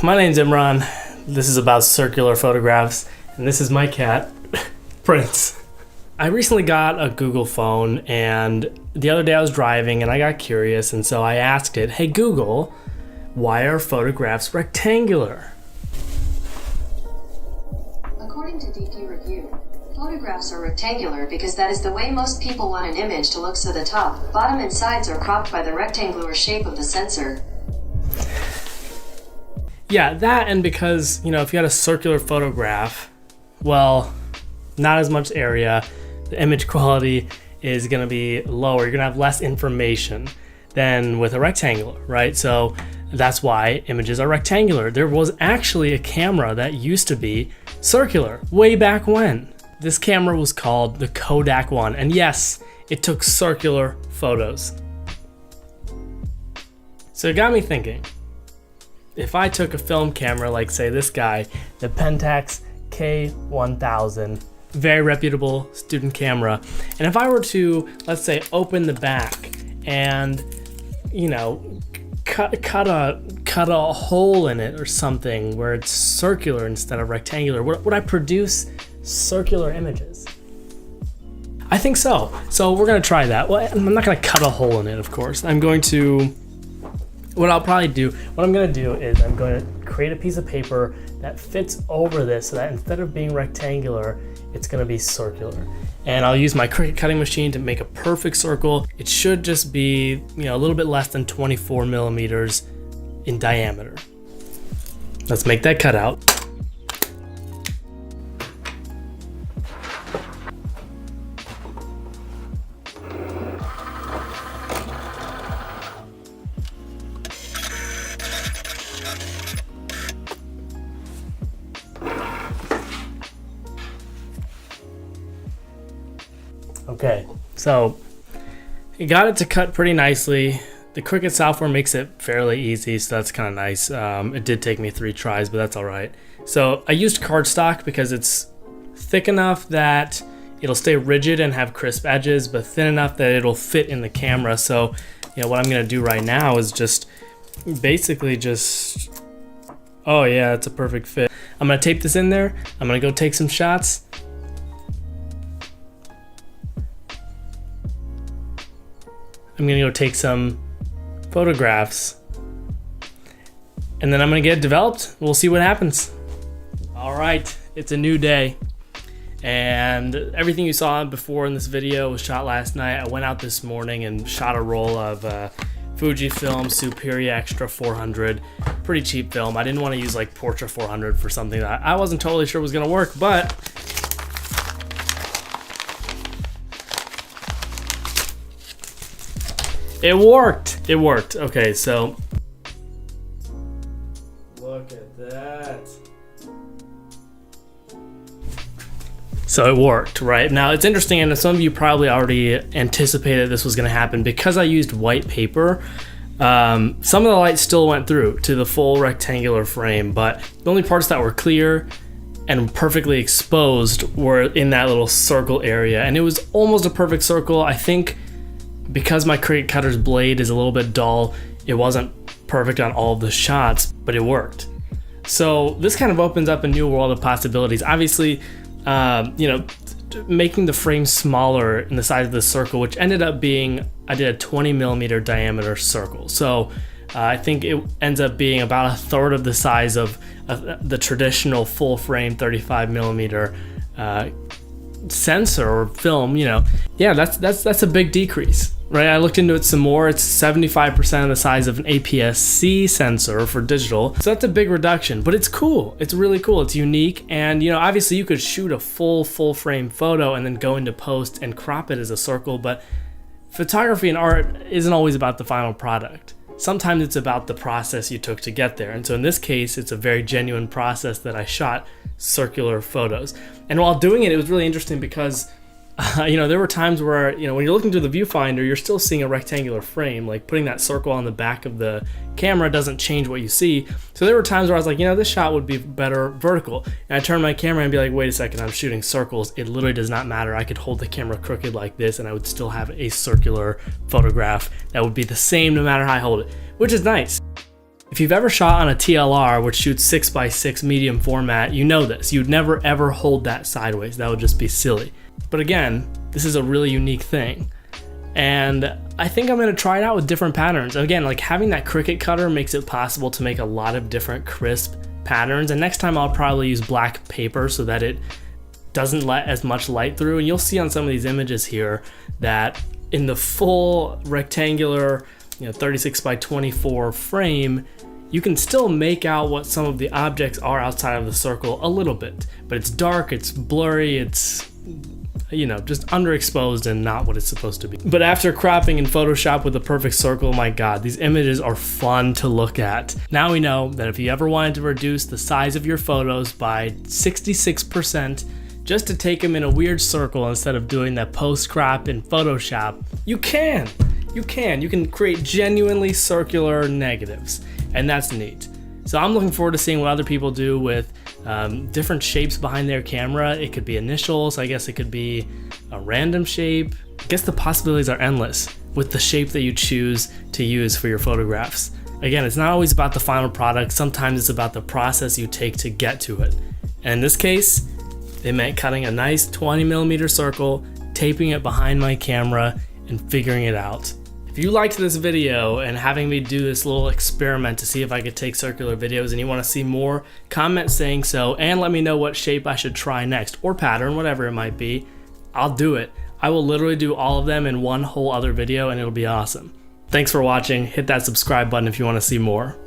my name's Imran. This is about circular photographs, and this is my cat, Prince. I recently got a Google phone, and the other day I was driving and I got curious, and so I asked it, hey Google, why are photographs rectangular? According to DP Review, photographs are rectangular because that is the way most people want an image to look, so the top, bottom, and sides are cropped by the rectangular shape of the sensor. Yeah, that, and because, if you had a circular photograph, well, not as much area, the image quality is going to be lower. You're going to have less information than with a rectangular, right? So that's why images are rectangular. There was actually a camera that used to be circular way back when. This camera was called the Kodak One, and yes, it took circular photos. So it got me thinking, if I took a film camera like, say, this guy, the Pentax K1000, very reputable student camera, and if I were to, let's say, open the back and, cut a hole in it or something where it's circular instead of rectangular, would I produce circular images? I think so. So we're gonna try that. Well, I'm not gonna cut a hole in it, of course. What I'm gonna do is I'm going to create a piece of paper that fits over this so that instead of being rectangular, it's gonna be circular. And I'll use my Cricut cutting machine to make a perfect circle. It should just be, a little bit less than 24 millimeters in diameter. Let's make that cutout. Okay, so you got it to cut pretty nicely. The Cricut software makes it fairly easy, so that's kind of nice. It did take me 3 tries, but that's all right. So I used cardstock because it's thick enough that it'll stay rigid and have crisp edges, but thin enough that it'll fit in the camera. So, what I'm gonna do right now is oh yeah, it's a perfect fit. I'm gonna tape this in there. I'm gonna go take some shots. I'm gonna go take some photographs, and then I'm gonna get it developed. We'll see what happens. All right, it's a new day, and everything you saw before in this video was shot last night. I went out this morning and shot a roll of Fujifilm Superior Extra 400, pretty cheap film. I didn't want to use like Portra 400 for something that I wasn't totally sure was gonna work, but it worked. It worked. Okay, so look at that. So it worked, right? Now it's interesting, and some of you probably already anticipated this was going to happen because I used white paper. Some of the light still went through to the full rectangular frame, but the only parts that were clear and perfectly exposed were in that little circle area, and it was almost a perfect circle. I think because my Cricut cutter's blade is a little bit dull, it wasn't perfect on all of the shots, but it worked. So this kind of opens up a new world of possibilities. Obviously, making the frame smaller in the size of the circle, which ended up being, I did a 20 millimeter diameter circle. So I think it ends up being about a third of the size of the traditional full frame 35 millimeter sensor or film. Yeah, that's a big decrease, right? I looked into it some more. It's 75% of the size of an APS-C sensor for digital, so that's a big reduction, but it's cool. It's really cool. It's unique, and obviously you could shoot a full frame photo and then go into post and crop it as a circle, but photography and art isn't always about the final product. Sometimes it's about the process you took to get there, and so in this case, it's a very genuine process that I shot circular photos. And while doing it, it was really interesting because there were times where, when you're looking through the viewfinder, you're still seeing a rectangular frame. Like putting that circle on the back of the camera doesn't change what you see. So there were times where I was like, this shot would be better vertical. And I turned my camera and be like, wait a second, I'm shooting circles. It literally does not matter. I could hold the camera crooked like this and I would still have a circular photograph that would be the same no matter how I hold it, which is nice. If you've ever shot on a TLR, which shoots 6x6 medium format, you know this. You'd never ever hold that sideways. That would just be silly. But again, this is a really unique thing. And I think I'm gonna try it out with different patterns. Again, like having that Cricut cutter makes it possible to make a lot of different crisp patterns. And next time I'll probably use black paper so that it doesn't let as much light through. And you'll see on some of these images here that in the full rectangular, 36 by 24 frame, you can still make out what some of the objects are outside of the circle a little bit, but it's dark, it's blurry, it's just underexposed and not what it's supposed to be. But after cropping in Photoshop with the perfect circle, my God, these images are fun to look at. Now we know that if you ever wanted to reduce the size of your photos by 66%, just to take them in a weird circle instead of doing that post crop in Photoshop, you can create genuinely circular negatives, and that's neat. So I'm looking forward to seeing what other people do with different shapes behind their camera. It could be initials, I guess it could be a random shape. I guess the possibilities are endless with the shape that you choose to use for your photographs. Again, it's not always about the final product, sometimes it's about the process you take to get to it. And in this case, it meant cutting a nice 20mm circle, taping it behind my camera, and figuring it out. If you liked this video and having me do this little experiment to see if I could take circular videos and you want to see more, comment saying so and let me know what shape I should try next, or pattern, whatever it might be. I'll do it. I will literally do all of them in one whole other video and it'll be awesome. Thanks for watching. Hit that subscribe button if you want to see more.